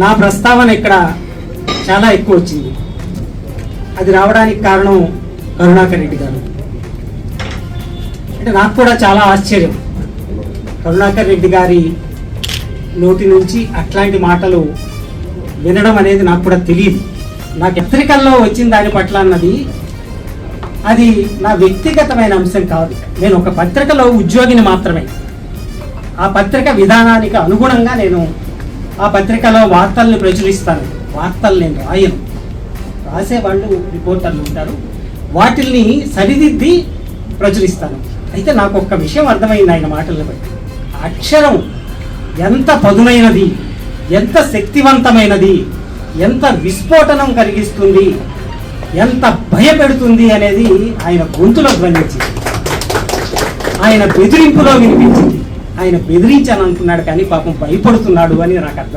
నా ప్రస్తావన ఇక్కడ చాలా ఎక్కువ వచ్చింది. అది రావడానికి కారణం కరుణాకర్ రెడ్డి గారు. అంటే నాకు కూడా చాలా ఆశ్చర్యం, కరుణాకర్ రెడ్డి గారి నోటి నుంచి అట్లాంటి మాటలు వినడం అనేది నాకు కూడా తెలియదు. నాకు పత్రికల్లో వచ్చిన దాని పట్ల అన్నది అది నా వ్యక్తిగతమైన అంశం కాదు. నేను ఒక పత్రికలో ఉద్యోగిని మాత్రమే. ఆ పత్రిక విధానానికి అనుగుణంగా నేను ఆ పత్రికలో వార్తల్ని ప్రచురిస్తాను. వార్తలు నేను రాయను, రాసేవాళ్ళు రిపోర్టర్లు ఉంటారు, వాటిల్ని సరిదిద్ది ప్రచురిస్తాను. అయితే నాకు ఒక్క విషయం అర్థమైంది ఆయన మాటలను బట్టి. అక్షరం ఎంత పదునైనది, ఎంత శక్తివంతమైనది, ఎంత విస్ఫోటనం కలిగిస్తుంది, ఎంత భయపెడుతుంది అనేది ఆయన గొంతులో ధ్వనించింది, ఆయన బెదిరింపులో వినిపించింది. ఆయన బెదిరించాను అనుకున్నాడు కానీ పాపం భయపడుతున్నాడు అని నాకు అర్థం.